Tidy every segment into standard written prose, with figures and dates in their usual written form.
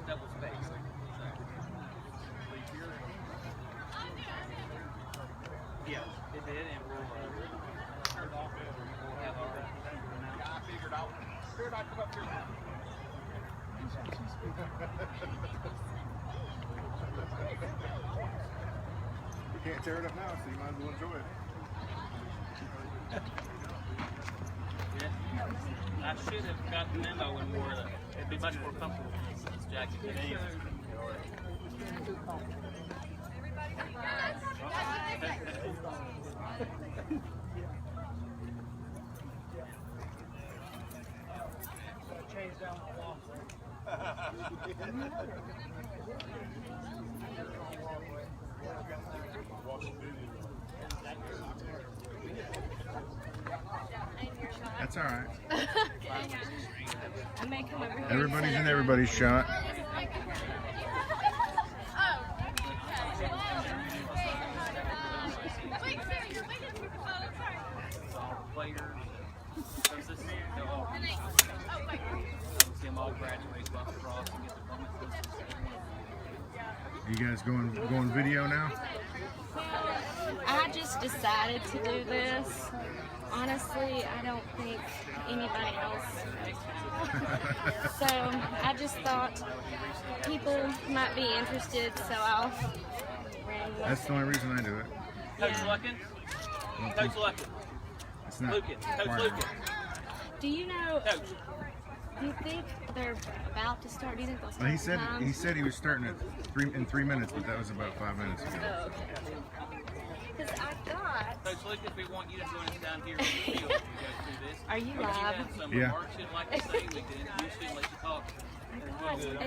double spaced. Yeah, it did, and we'll have our... Yeah, I figured out. Figured I'd come up here. You can't tear it up now, so you might as well enjoy it. Yeah. I should have got the memo and wore it. It'd be much more comfortable in this jacket today. That's all right. I may come over here. Everybody's in everybody's shot. You guys going video now? I just decided to do this. Honestly, I don't think anybody else. So I just thought people might be interested, so I'll ran with That's the only reason I do it. Coach Yeah. Lucken? Coach Lucken. It's not Lucan. Coach required. Lucan. Do you know? Coach. Do you think they're about to start? Do you think they'll start? Well, on he time? said he was starting at in 3 minutes, but that was about 5 minutes ago. Oh, okay. Because I thought. Coach Lucas, we want you to join us down here in the field as we go through this. Are you If you live? have some Yeah. remarks you'd like to say, we can introduce you and let you talk. I got a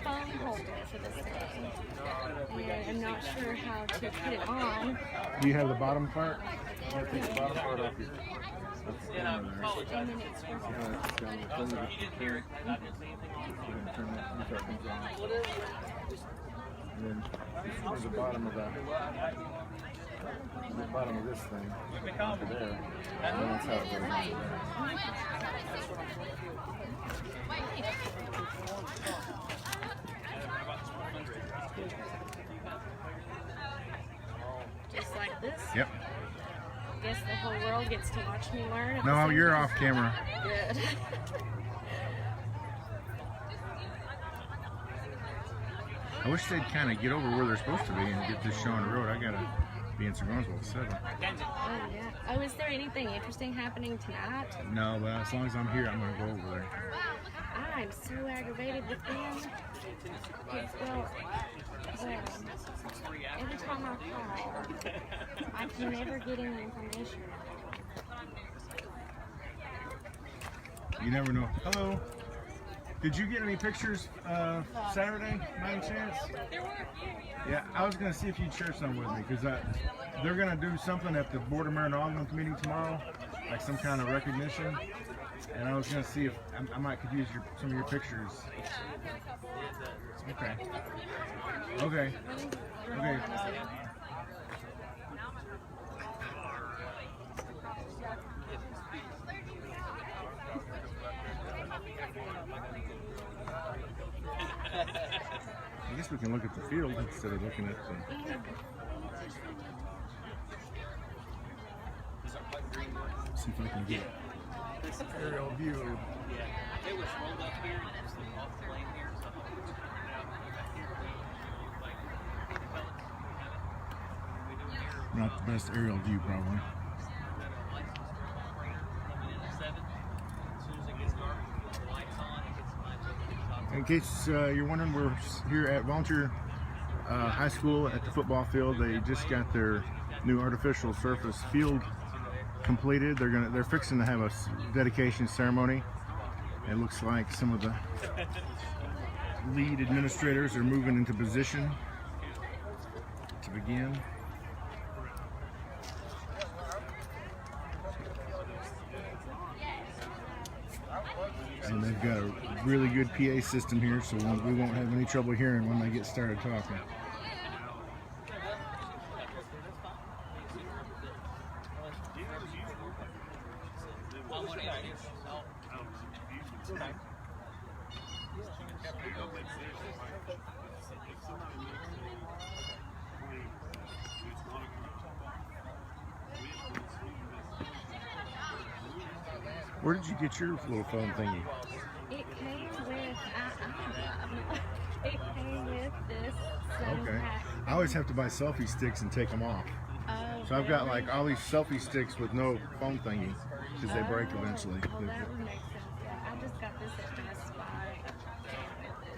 phone holder for this thing, and I'm not sure how to put it on. Do you have the bottom part? You gotta take the bottom part off here. And I apologize. And then it's You didn't hear it. I didn't say anything on And then there's the bottom of that. The bottom of this thing. Onto there. And that's how it goes. Just like this. Yep. Guess the whole world gets to watch me learn. at the No, same you're time. off camera. Good. I wish they'd kind of get over where they're supposed to be and get this show on the road. I gotta be in Sagonsville at 7. Oh, yeah. Oh, is there anything interesting happening tonight? No, but as long as I'm here, I'm gonna go over there. I'm so aggravated with them. Well, every time I call, I can never get any information. You never know. Hello. Did you get any pictures Saturday, by any chance? There were a few, Yeah, I was gonna see if you'd share some with me because they're gonna do something at the Board of Mayor and Alderman meeting tomorrow, like some kind of recognition. And I was gonna see if I might could use some of your pictures. Okay. Okay. Okay. I guess we can look at the field instead of looking at the. See if I can get aerial view. Yeah, it was rolled up here and it's off the lane here, so I'm going to put it out back here. Like, we do here. Not the best aerial view, probably. In case you're wondering, we're here at Volunteer High School at the football field. They just got their new artificial surface field completed. They're fixing to have a dedication ceremony. It looks like some of the lead administrators are moving into position to begin. And they've got a really good PA system here, so we won't have any trouble hearing when they get started talking. Where did you get your little phone thingy? It came with, it came with this. So Okay. I always have to buy selfie sticks and take them off. Oh, So I've got like all these selfie sticks with no phone thingy because they break eventually. Well, that would make sense. Yeah, I just got this at Best Buy.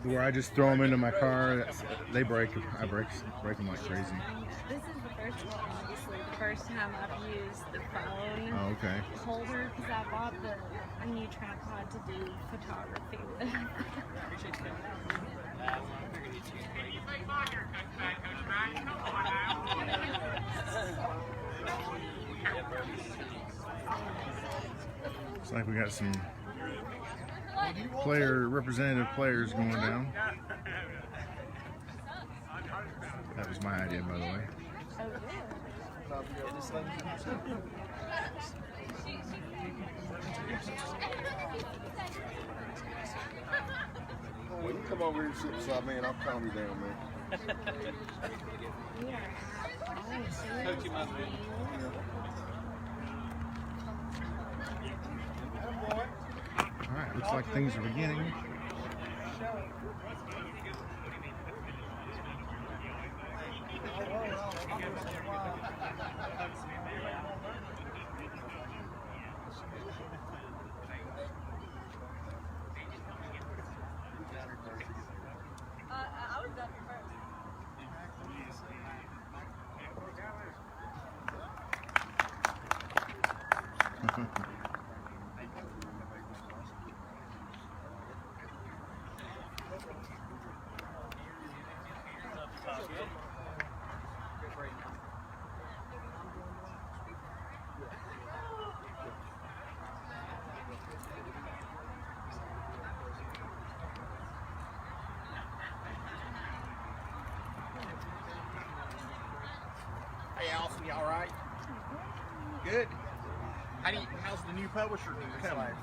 Where I just throw them into my car, they break. I break them like crazy. This is the first, well, obviously the first time I've used the phone Oh, okay. holder because I bought a new tripod to do photography with. Looks like we got some representative players going down. That was my idea, by the way. Oh, Well, you come over here and sit beside me and I'll calm you down, man. Coach, you must be. Alright, looks like things are beginning. I was done first. Hey, Allison, you all right? Good. How's the new publisher coming?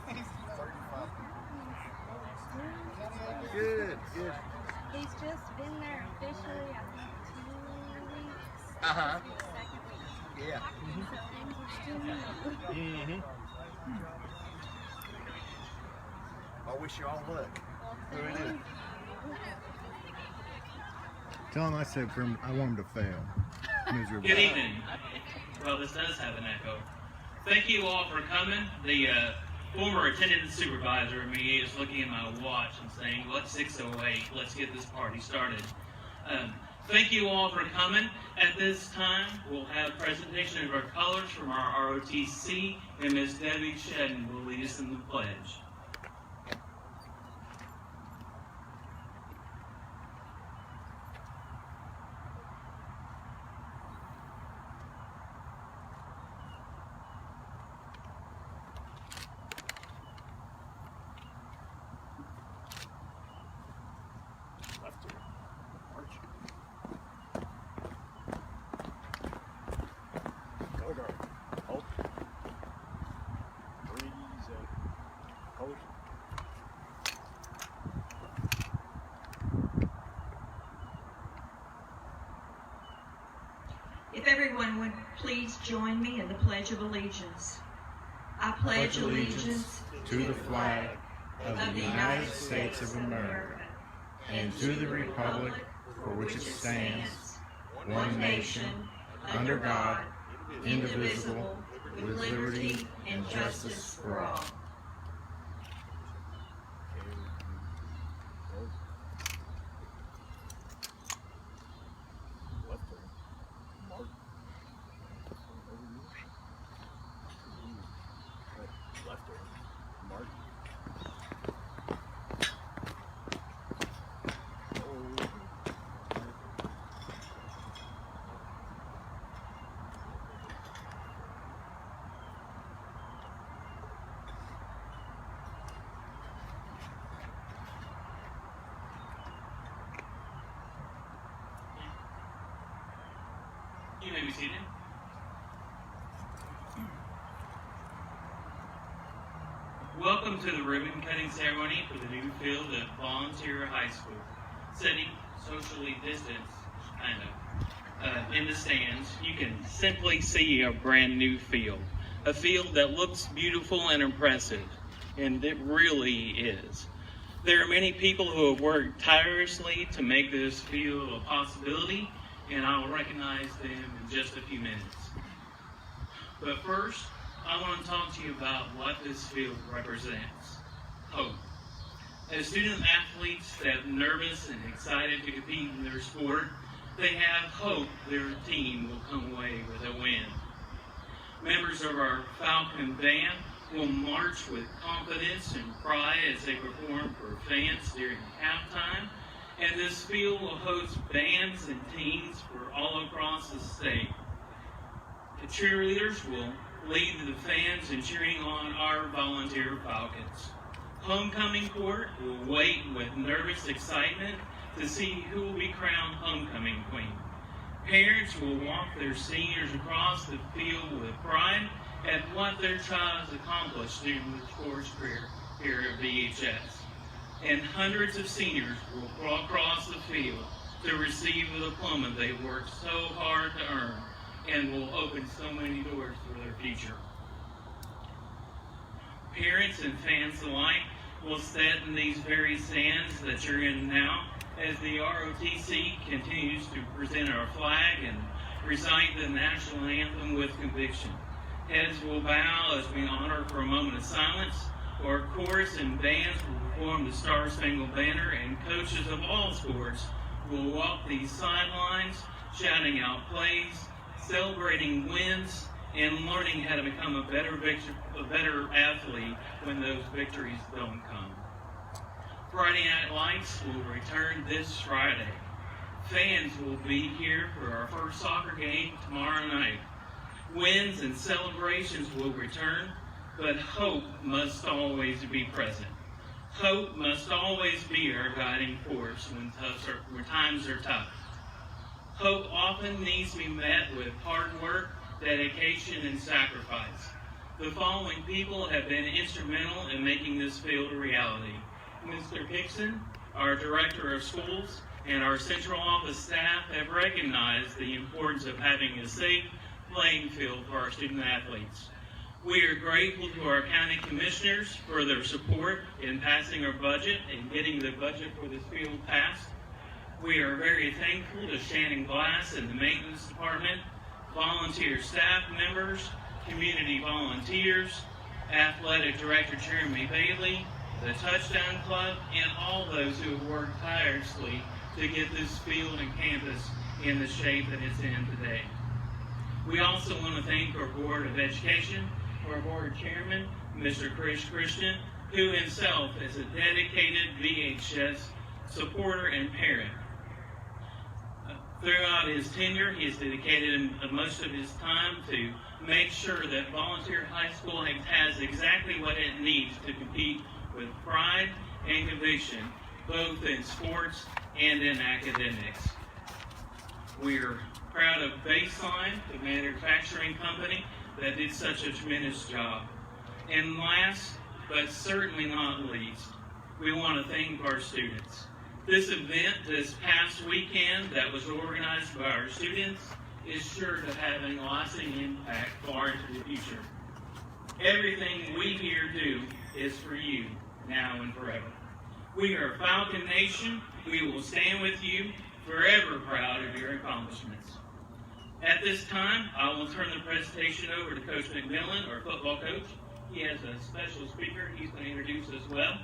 Good, good. He's just been there officially, I think, 2 weeks. Uh-huh. Second week. Yeah. So things are still new. Mm-hmm. I wish you all luck. Tell him I said I want him to fail. Miserably. Good evening. Well, this does have an echo. Thank you all for coming. The former attendance supervisor of me is looking at my watch and saying, well, it's 6:08. Let's get this party started. Thank you all for coming. At this time, we'll have presentation of our colors from our ROTC, and Ms. Debbie Shedden will lead us in the pledge. If everyone would please join me in the Pledge of Allegiance. I pledge allegiance to the flag of the United States of America and to the republic for which it stands, one nation, under God, indivisible, with liberty and justice for all. You may be seated. Welcome to the ribbon cutting ceremony for the new field at Volunteer High School, sitting socially distanced, kind of, in the stands. You can simply see a brand new field, a field that looks beautiful and impressive, and it really is. There are many people who have worked tirelessly to make this field a possibility, and I will recognize them in just a few minutes. But first, I want to talk to you about what this field represents. Hope. As student athletes that are nervous and excited to compete in their sport, they have hope their team will come away with a win. Members of our Falcon Band will march with confidence and pride as they perform for fans during halftime, and this field will host bands and teams for all across the state. The cheerleaders will lead the fans in cheering on our volunteer Falcons. Homecoming court will wait with nervous excitement to see who will be crowned homecoming queen. Parents will walk their seniors across the field with pride at what their child has accomplished during the sports career here at VHS. And hundreds of seniors will crawl across the field to receive the diploma they worked so hard to earn and will open so many doors for their future. Parents and fans alike will sit in these very stands that you're in now as the ROTC continues to present our flag and recite the national anthem with conviction. Heads will bow as we honor for a moment of silence, or chorus and bands will perform the Star Spangled Banner, and coaches of all sports will walk these sidelines, shouting out plays, celebrating wins, and learning how to become a better athlete when those victories don't come. Friday Night Lights will return this Friday. Fans will be here for our first soccer game tomorrow night. Wins and celebrations will return, but hope must always be present. Hope must always be our guiding force when times are tough. Hope often needs to be met with hard work, dedication, and sacrifice. The following people have been instrumental in making this field a reality. Mr. Hickson, our Director of Schools, and our central office staff have recognized the importance of having a safe playing field for our student athletes. We are grateful to our county commissioners for their support in passing our budget and getting the budget for this field passed. We are very thankful to Shannon Glass and the maintenance department, volunteer staff members, community volunteers, athletic director Jeremy Bailey, the Touchdown Club, and all those who have worked tirelessly to get this field and campus in the shape that it's in today. We also want to thank our Board of Education, our Board Chairman, Mr. Chris Christian, who himself is a dedicated VHS supporter and parent. Throughout his tenure, he has dedicated most of his time to make sure that Volunteer High School has exactly what it needs to compete with pride and conviction, both in sports and in academics. We are proud of Baseline, the manufacturing company that did such a tremendous job. And last, but certainly not least, we want to thank our students. This event this past weekend that was organized by our students is sure to have a lasting impact far into the future. Everything we here do is for you, now and forever. We are Falcon Nation. We will stand with you, forever proud of your accomplishments. At this time, I will turn the presentation over to Coach McMillan, our football coach. He has a special speaker he's going to introduce as well.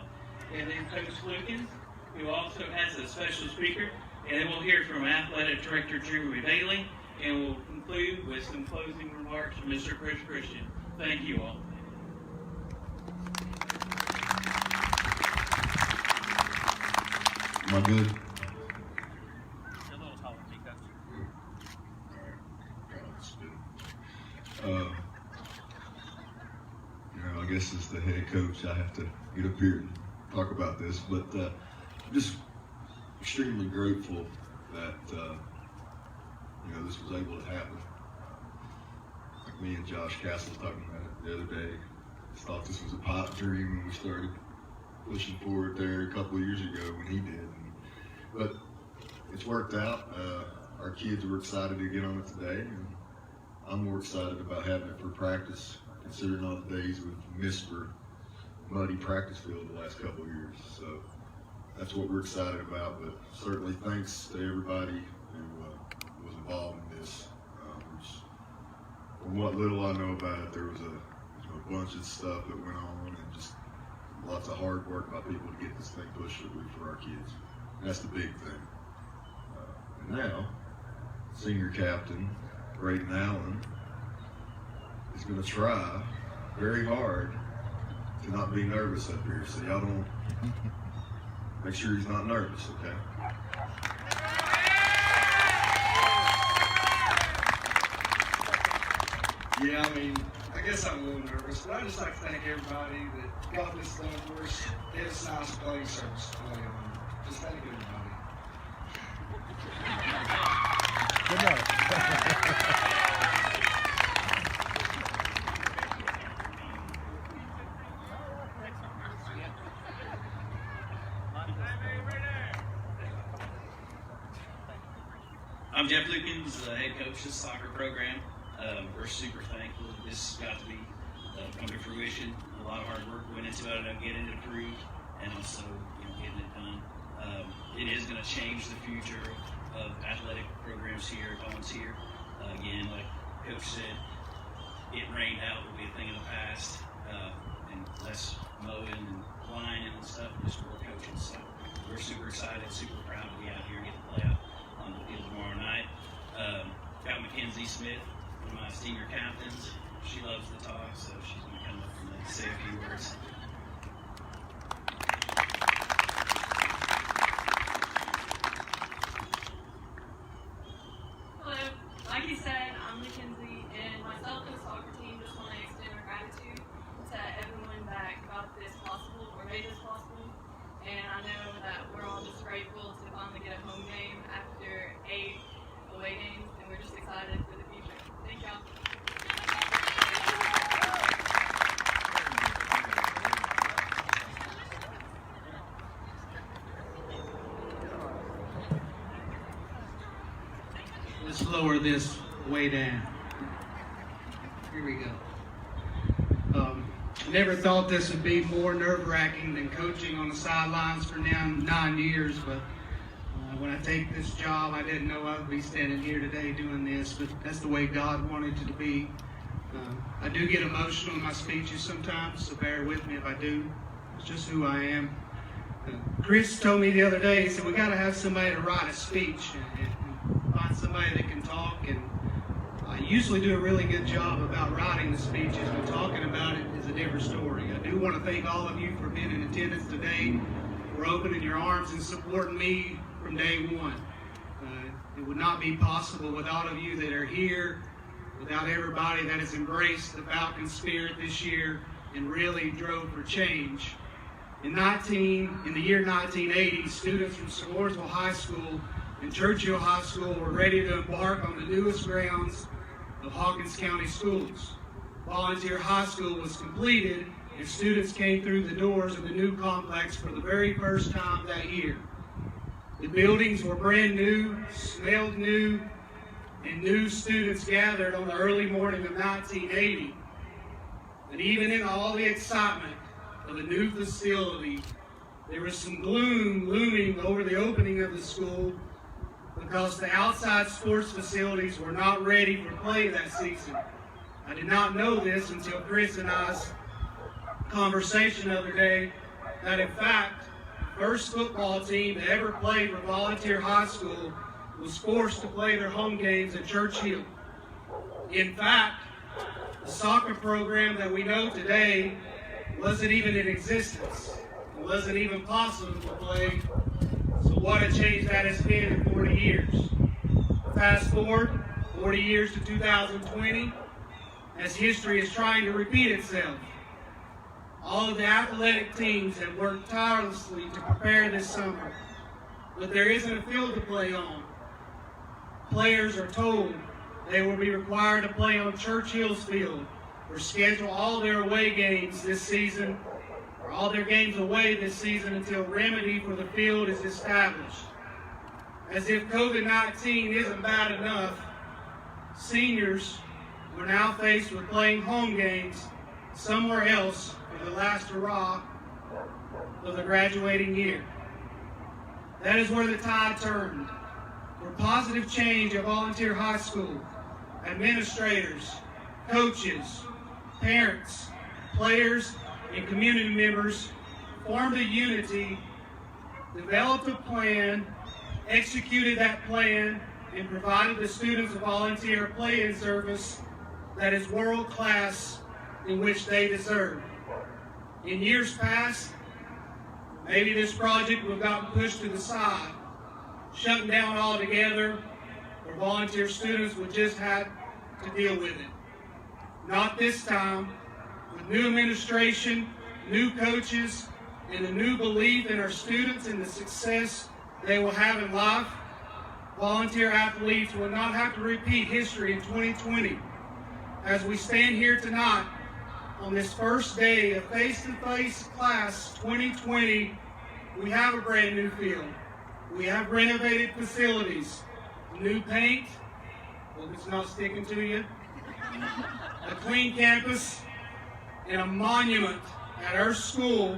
And then Coach Lukens, who also has a special speaker. And then we'll hear from Athletic Director Jeremy Bailey. And we'll conclude with some closing remarks from Mr. Chris Christian. Thank you all. Am I good? You're a little taller than me, Coach. I guess as the head coach, I have to get up here and talk about this, but I'm just extremely grateful that this was able to happen. Like me and Josh Castle talking about it the other day, just thought this was a pipe dream when we started pushing forward there a couple of years ago when he did. But it's worked out. Our kids were excited to get on it today, and I'm more excited about having it for practice, considering all the days we've missed for muddy practice field the last couple of years. So that's what we're excited about. But certainly thanks to everybody who was involved in this. From what little I know about it, there was a bunch of stuff that went on, and just lots of hard work by people to get this thing pushed through for our kids. That's the big thing. And now, senior captain Braden Allen is going to try very hard to not be nervous up here. So y'all don't make sure he's not nervous, okay? Yeah, I mean, I guess I'm a little nervous, but I just like to thank everybody that got this done for us. It's a nice playing service to play on. Just thank everybody. Good luck. I'm Jeff Lukens, head coach of the soccer program. We're super thankful that this got to be come to fruition. A lot of hard work went into it, getting it approved, and also getting it done. It is going to change the future of athletic programs here at Volunteer. Again, like Coach said, it rained out will be a thing of the past, and less mowing and lining and stuff, just more coaching. So we're super excited, super proud to be out here and get to play out on the field tomorrow night. Got Mackenzie Smith, one of my senior captains. She loves to talk, so she's going to come up and say a few words. Hello. Like he said, I'm Mackenzie, and myself and the soccer team just want to extend our gratitude to everyone that got this possible or made this possible. And I know that we're all just grateful to finally get a home game after 8 away games, and we're just excited for the future. Thank y'all. Let's lower this way down. Here we go. I never thought this would be more nerve-wracking than coaching on the sidelines for now 9 years, but when I take this job, I didn't know I would be standing here today doing this, but that's the way God wanted it to be. I do get emotional in my speeches sometimes, so bear with me if I do. It's just who I am. Chris told me the other day, he said, we got to have somebody to write a speech and find somebody that can talk, and I usually do a really good job about writing the speeches, but talking about it is a different story. I do want to thank all of you for being in attendance today, for opening your arms and supporting me from day one. It would not be possible with all of you that are here, without everybody that has embraced the Falcon spirit this year and really drove for change. In the year 1980, students from Scoresville High School and Churchill High School were ready to embark on the newest grounds of Hawkins County Schools. Volunteer High School was completed, and students came through the doors of the new complex for the very first time that year. The buildings were brand new, smelled new, and new students gathered on the early morning of 1980. But even in all the excitement of the new facility, there was some gloom looming over the opening of the school because the outside sports facilities were not ready for play that season. I did not know this until Chris and I's conversation the other day, that in fact, the first football team to ever play for Volunteer High School was forced to play their home games at Churchill. In fact, the soccer program that we know today wasn't even in existence. It wasn't even possible to play. So what a change that has been in 40 years. Fast forward 40 years to 2020, as history is trying to repeat itself. All of the athletic teams have worked tirelessly to prepare this summer, but there isn't a field to play on. Players are told they will be required to play on Churchill's field, or schedule all their away games this season, or all their games away this season until remedy for the field is established. As if COVID-19 isn't bad enough, seniors are now faced with playing home games somewhere else for the last hurrah of the graduating year. That is where the tide turned. For positive change at Volunteer High School, administrators, coaches, parents, players, and community members formed a unity, developed a plan, executed that plan, and provided the students a volunteer play-in service that is world-class, in which they deserve. In years past, maybe this project would have gotten pushed to the side, shutting down altogether, or volunteer students would just have to deal with it. Not this time. With new administration, new coaches, and a new belief in our students and the success they will have in life, volunteer athletes will not have to repeat history in 2020. As we stand here tonight on this first day of face-to-face class 2020, we have a brand new field. We have renovated facilities, new paint, hope it's not sticking to you, a clean campus, and a monument at our school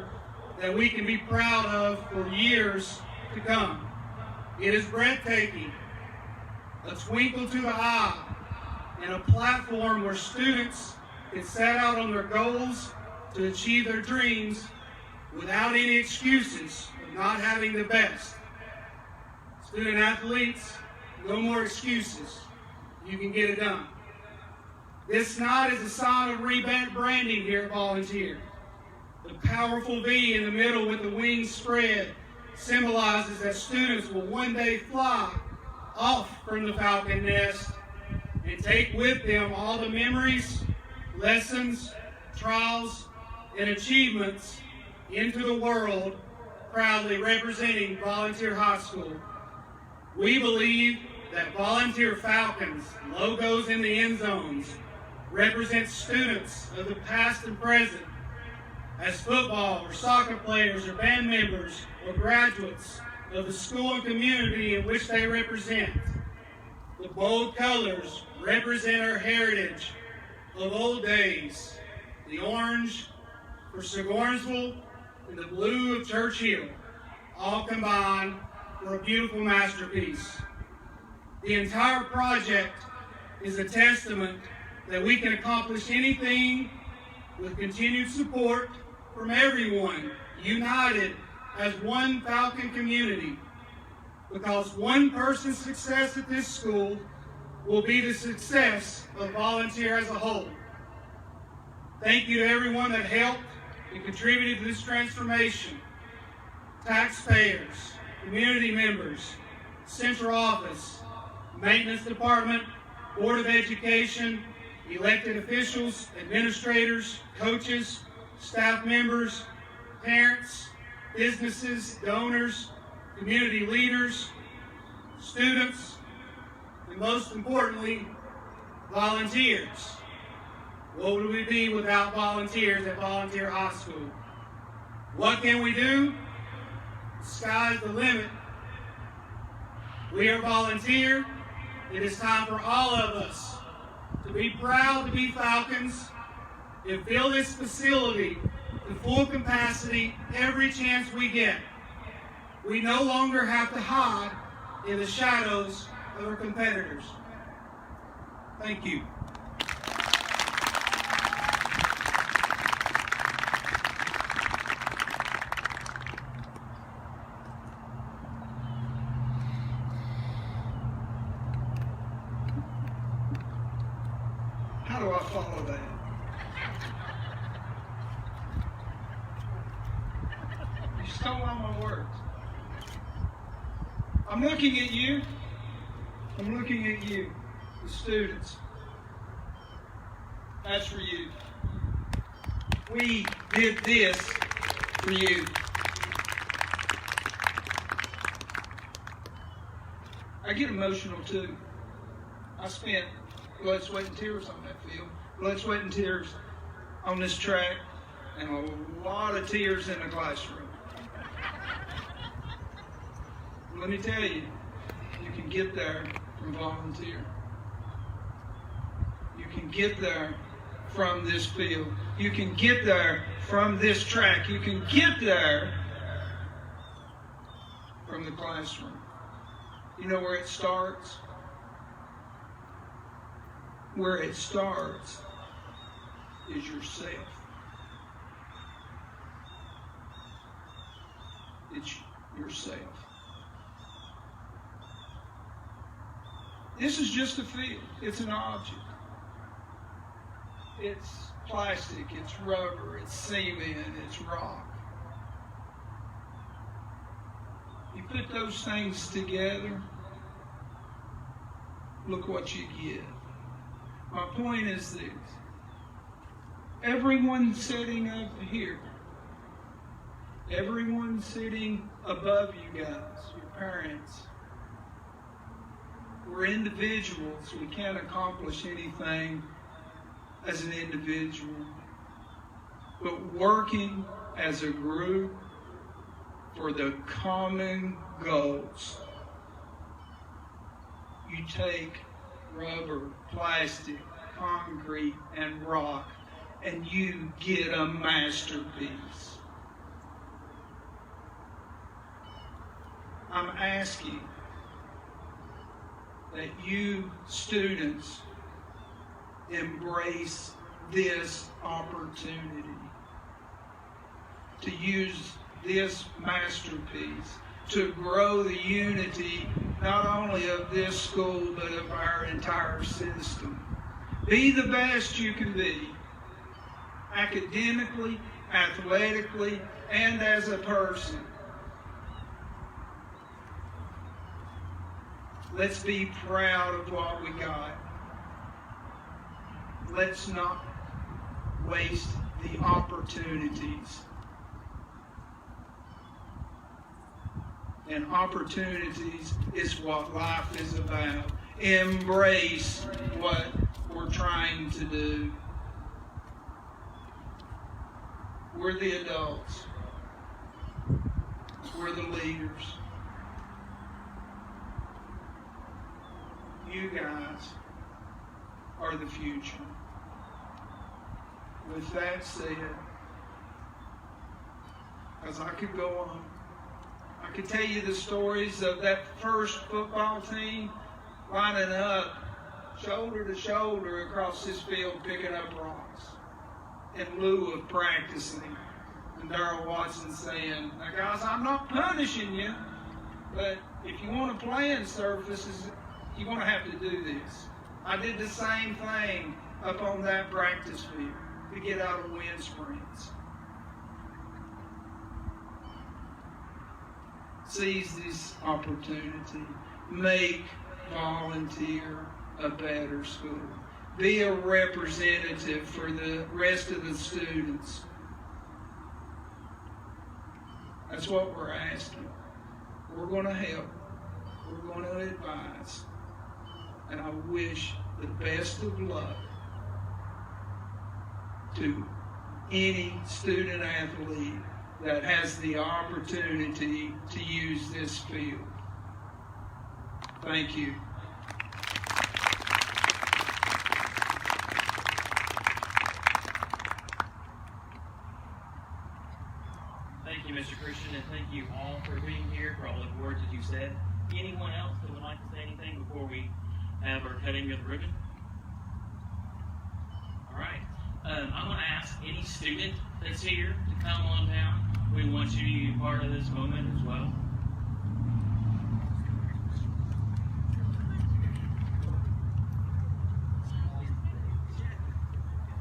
that we can be proud of for years to come. It is breathtaking, a twinkle to the eye, and a platform where students can set out on their goals to achieve their dreams without any excuses of not having the best. Student athletes, no more excuses. You can get it done. This night is a sign of rebranding here at Volunteer. The powerful V in the middle with the wings spread symbolizes that students will one day fly off from the Falcon Nest and take with them all the memories, lessons, trials, and achievements into the world, proudly representing Volunteer High School. We believe that Volunteer Falcons, logos in the end zones, represent students of the past and present, as football or soccer players or band members or graduates of the school and community in which they represent. The bold colors represent our heritage of old days, the orange for Sigornsville and the blue of Church Hill, all combined for a beautiful masterpiece. The entire project is a testament that we can accomplish anything with continued support from everyone, united as one Falcon community, because one person's success at this school will be the success of Volunteer as a whole. Thank you to everyone that helped and contributed to this transformation. Taxpayers, community members, central office, maintenance department, Board of Education, elected officials, administrators, coaches, staff members, parents, businesses, donors, community leaders, students, and most importantly, volunteers. What would we be without volunteers at Volunteer High School? What can we do? Sky's the limit. We are Volunteer. It is time for all of us to be proud to be Falcons and fill this facility to full capacity every chance we get. We no longer have to hide in the shadows of our competitors. Thank you. How do I follow that? You stole all my words. I'm looking at you. I'm looking at you, the students. That's for you. We did this for you. I get emotional too. I spent blood, sweat, and tears on that field. Blood, sweat, and tears on this track and a lot of tears in the classroom. Let me tell you, you can get there from volunteer. You can get there from this field. You can get there from this track. You can get there from the classroom. You know where it starts? Where it starts is yourself. It's yourself. This is just a field. It's an object. It's plastic, it's rubber, it's cement, it's rock. You put those things together, look what you get. My point is this. Everyone sitting up here, everyone sitting above you guys, your parents, we're individuals. We can't accomplish anything as an individual. But working as a group for the common goals. You take rubber, plastic, concrete, and rock, and you get a masterpiece. I'm asking that you students embrace this opportunity to use this masterpiece to grow the unity not only of this school but of our entire system. Be the best you can be, academically, athletically, and as a person. Let's be proud of what we got. Let's not waste the opportunities. And opportunities is what life is about. Embrace what we're trying to do. We're the adults. We're the leaders. You guys are the future. With that said, as I could go on, I could tell you the stories of that first football team lining up shoulder to shoulder across this field picking up rocks in lieu of practicing. And Darrell Watson saying, now guys, I'm not punishing you, but if you want to play in surfaces, you're going to have to do this. I did the same thing up on that practice field to get out of wind sprints. Seize this opportunity. Make volunteer a better school. Be a representative for the rest of the students. That's what we're asking. We're going to help. We're going to advise. And I wish the best of luck to any student athlete that has the opportunity to use this field. Thank you. Thank you, Mr. Christian, and thank you all for being here, for all the words that you said. Anyone else that would like to say anything before we have our cutting of the ribbon? All right. I'm going to ask any student that's here to come on down. We want you to be part of this moment as well.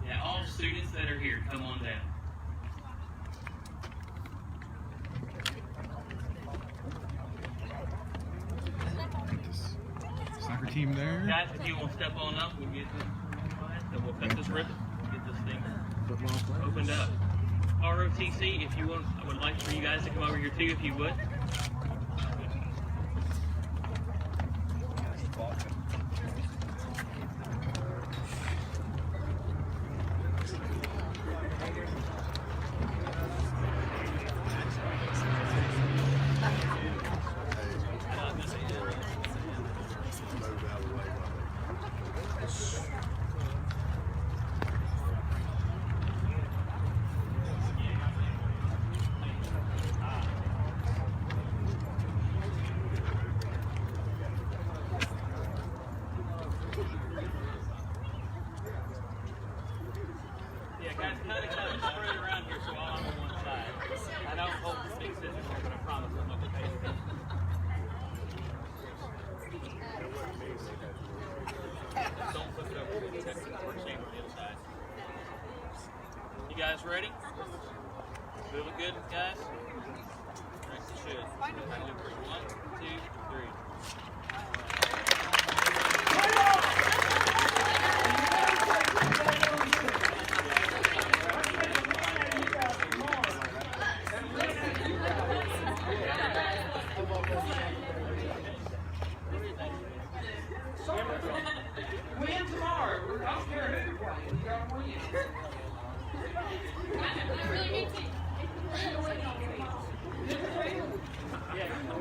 Yeah, all students that are here, come on down. Soccer team there. Guys, if you want to step on up, we'll get this. Then we'll cut this ribbon. Get this thing opened up. ROTC, if you want, I would like for you guys to come over here too, if you would. guys ready? Feeling good, guys? Right, you should. One, two, three. Win tomorrow. I don't care who you're playing. You gotta win.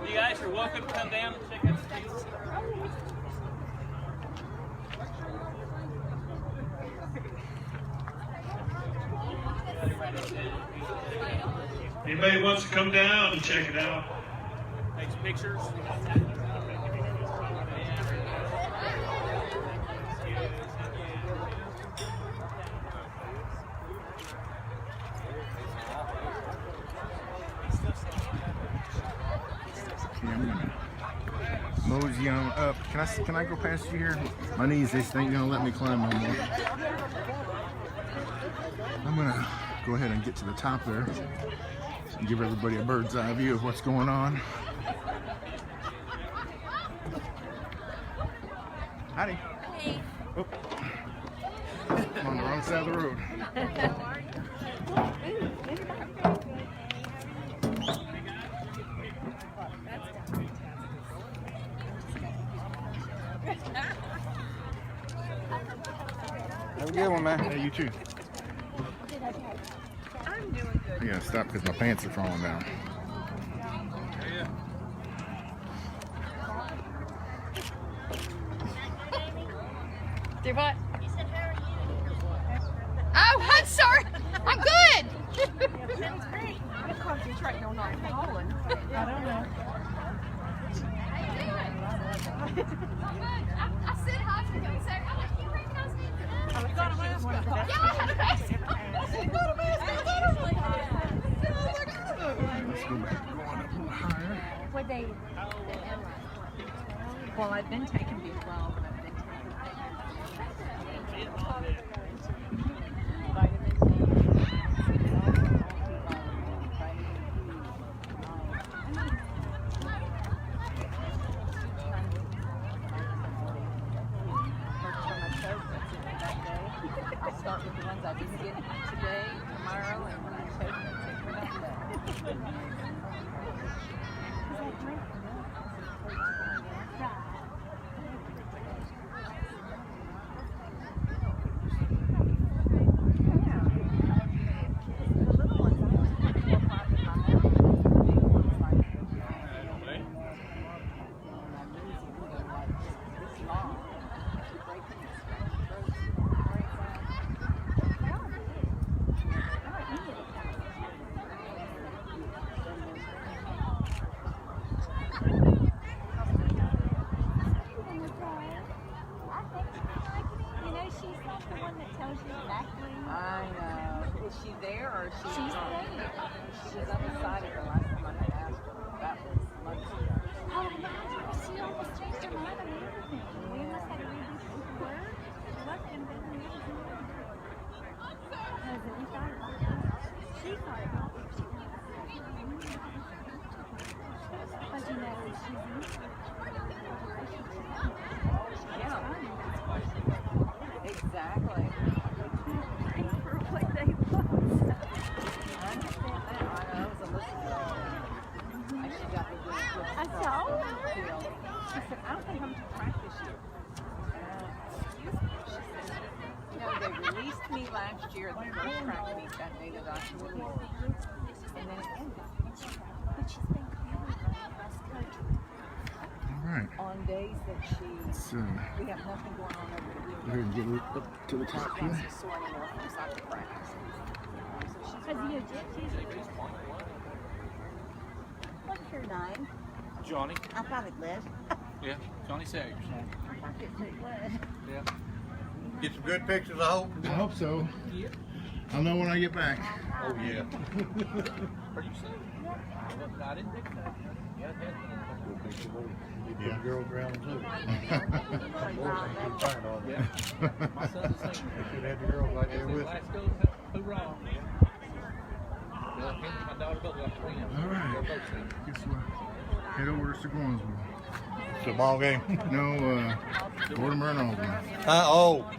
You guys are welcome to come down and check out the field. Anybody wants to come down and check it out? Take some pictures. Yeah, I'm gonna mosey on up. Can I go past you here? My knees just ain't gonna let me climb no more. I'm gonna go ahead and get to the top there and give everybody a bird's eye view of what's going on. Howdy. Hey. Oh. I'm on the wrong side of the road. Have a good one, man. Hey, you too. I'm doing good. I gotta stop because my pants are falling down. Do what? Oh, I'm sorry. I'm good. That's great. I'm concentrating on not falling. I don't know. I said hi to him. So, oh, you recognize me? You got a mask on? Yeah, I had a mask on. You got a mask on? Let's go back. Going up a little higher. Were they? Well, I've been taking B12 and I've been taking I'll start with the ones I didn't get today, tomorrow, and when I take them, take for that day. I know. Is she there or is she? She's there. She was on the side of her last time I had asked her. That was months ago. Oh, no. She almost changed her mind on everything. We must have to redo the word. She left him, but we thought about it. She thought about it. But you know, she's Yeah. Exactly. what they want. I understand that. I know. It was a listen girl. I should got the good. I saw her. She said, I don't think I'm to practice you. Excuse me. She said, you know, they released me last year at the first track meet that day that I released me. And then it ended. But she's been clearly cross country. All right. On days that she, we have nothing going on over the weekend. Go ahead and get it up to the top She here. can't soar anymore from soccer practice. So she's Because you did. What's your name? Johnny. I thought it was. Yeah, Johnny Saggers. I thought it was. Yeah. Get some good pictures, I hope. I hope so. I'll know when I get back. Oh, yeah. Are you saying? I didn't think that. Yeah, Yeah. Girls around too. My son's the same. You should have the girls like that with. Let's go. Hoorah. All right. Guess what? Head over to Seguansville. It's a ball game. No, Mortimer and Albany. Oh.